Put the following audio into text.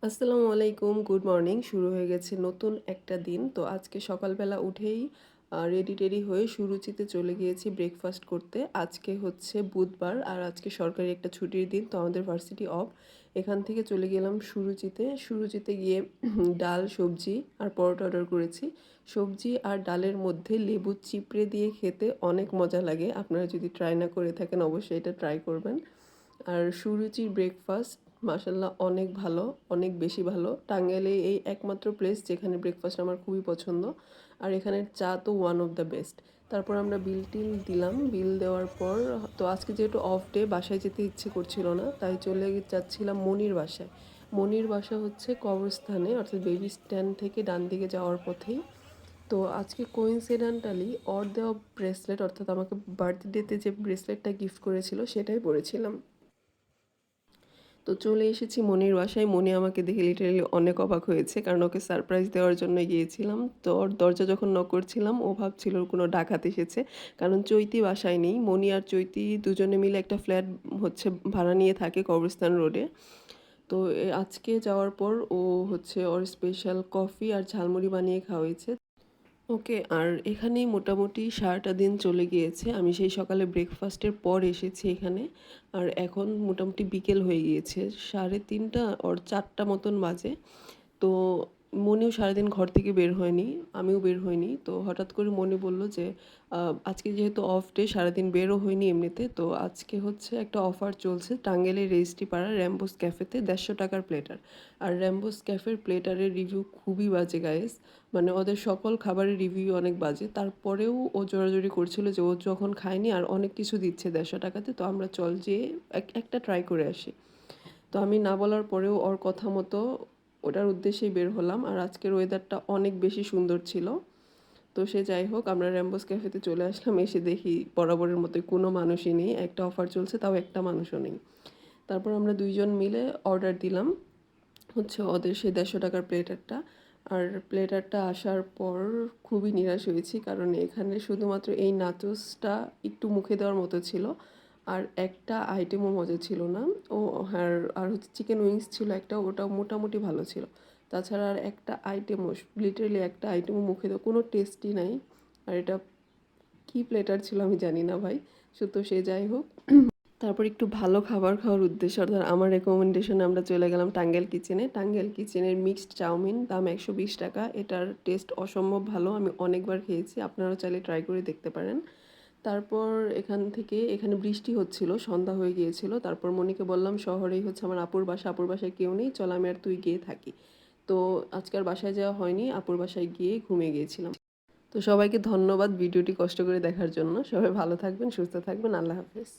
আসসালামু আলাইকুম, good morning. শুরু হয়ে গেছে নতুন একটা দিন। তো আজকে সকালবেলা উঠেই রেডি হয়ে সুরুচিতে চলে গিয়েছি ব্রেকফাস্ট করতে। আজকে হচ্ছে বুধবার আর আজকে সরকারি একটা ছুটির দিন, তো আমাদের ভার্সিটি অফ। এখান থেকে চলে গেলাম সুরুচিতে। সুরুচিতে গিয়ে ডাল, সবজি আর পরোটা অর্ডার করেছি। সবজি আর ডালের মধ্যে লেবু চিপড়ে দিয়ে খেতে অনেক মজা লাগে। আপনারা যদি ট্রাই না করে থাকেন অবশ্যই এটা ট্রাই করবেন। আর সুরুচির ব্রেকফাস্ট মাশাল্লাহ অনেক ভালো, অনেক বেশি ভালো। টাঙ্গাইলে এই একমাত্র প্লেস যেখানে ব্রেকফাস্ট আমার খুবই পছন্দ। আর এখানের চা তো ওয়ান অফ দ্য বেস্ট। তারপর আমরা বিল টিল দিলাম। বিল দেওয়ার পর তো আজকে যেহেতু অফ ডে, বাসায় যেতে ইচ্ছে করছিল না, তাই চলে যাচ্ছিলাম মনির বাসায়। মনির বাসা হচ্ছে কবরস্থানে, অর্থাৎ বেবি স্ট্যান্ড থেকে ডান দিকে যাওয়ার পথেই। তো আজকে কোইন্সিডেন্টালি ওর দেওয়া ব্রেসলেট, অর্থাৎ আমাকে বার্থডেতে যে ব্রেসলেটটা গিফট করেছিল সেটাই পরেছিলাম। তো চলে এসেছি মনির বাসায়। মনি আমাকে দেখে লিটারালি অনেক অবাক হয়েছে, কারণ ওকে সারপ্রাইজ দেওয়ার জন্য গিয়েছিলাম। তো ওর দরজা যখন নক করছিলাম ও ভাবছিল ওর কোনো ডাকাত এসেছে, কারণ চৈতি বাসায় নেই। মনি আর চৈতি দুজনে মিলে একটা ফ্ল্যাট হচ্ছে ভাড়া নিয়ে থাকে কবরস্থান রোডে। তো আজকে যাওয়ার পর ও হচ্ছে ওর স্পেশাল কফি আর ঝালমুড়ি বানিয়ে খাওয়াইছে। ওকে, আর এখানেই মোটামুটি সারাটা দিন চলে গিয়েছে। আমি সেই সকালে ব্রেকফাস্টের পর এসেছি এখানে। আর এখন মোটামুটি বিকেল হয়ে গিয়েছে, 3:30 ওর 4টা মতন বাজে। তো মনিও সারাদিন ঘর থেকে বের হয়নি, আমিও বের হইনি। তো হঠাৎ করে মনি বলল যে আজকে যেহেতু অফ ডে, সারাদিন বেরও হয়নি এমনিতে, তো আজকে হচ্ছে একটা অফার চলছে টাঙ্গাইলের রেজিস্ট্রি পাড়া র্যাম্বোস ক্যাফেতে, 150 টাকার প্লেটার। আর র্যাম্বোস ক্যাফের প্লেটারের রিভিউ খুবই বাজে গাইস। মানে ওদের সকল খাবারের রিভিউ অনেক বাজে। তারপরেও ও জোরাজোরি করছিল যে ও যখন খায়নি আর অনেক কিছু দিচ্ছে 150 টাকাতে, তো আমরা চল যেয়ে একটা ট্রাই করে আসি। তো আমি না বলার পরেও ওর কথা মতো ওটার উদ্দেশ্যেই বের হলাম। আর আজকের ওয়েদারটা অনেক বেশি সুন্দর ছিল। তো সে যাই হোক, আমরা র্যাম্বোস ক্যাফেতে চলে আসলাম। এসে দেখি বরাবরের মতোই কোনো মানুষই নেই, একটা অফার চলছে তাও একটা মানুষও নেই। তারপর আমরা দুইজন মিলে অর্ডার দিলাম হচ্ছে ওদের সেই 150 টাকার প্লেটারটা। আর প্লেটারটা আসার পর খুবই নিরাশ হয়েছি, কারণ এখানে শুধুমাত্র এই নাচোসটা একটু মুখে দেওয়ার মতো ছিল। আর একটা আইটেমও মজা ছিল না। ও আর আর হচ্ছে চিকেন উইংস ছিল একটা, ওটাও মোটামুটি ভালো ছিল। তাছাড়া আর একটা আইটেমও, লিটারেলি একটা আইটেমও মুখে দেওয়া কোনো টেস্টই নাই। আর এটা কী প্লেটার ছিল আমি জানি না ভাই। তো সে যাই হোক, তারপর একটু ভালো খাবার খাওয়ার উদ্দেশ্যে, অর্থাৎ আমার রেকমেন্ডেশনে আমরা চলে গেলাম টাঙ্গাইল কিচেনে। টাঙ্গাইল কিচেনের মিক্সড চাউমিন, দাম 120 টাকা। এটার টেস্ট অসম্ভব ভালো, আমি অনেকবার খেয়েছি, আপনারাও চাইলে ট্রাই করে দেখতে পারেন। তারপর এখানে বৃষ্টি হচ্ছিল, সন্ধ্যা হয়ে গিয়েছিল। তারপর মনিকে বললাম শহরেই হচ্ছে আমার আপুর বাসা, আপুর বাসায় কেউ নেই, চল আমি আর তুই গিয়ে থাকি। তো আজকাল বাসায় যাওয়া হয়নি, আপুর বাসায় গিয়ে ঘুমিয়ে গিয়েছিলাম। তো সবাইকে ধন্যবাদ ভিডিওটি কষ্ট করে দেখার জন্য। সবাই ভালো থাকবেন, সুস্থ থাকবেন, আল্লাহ হাফেজ।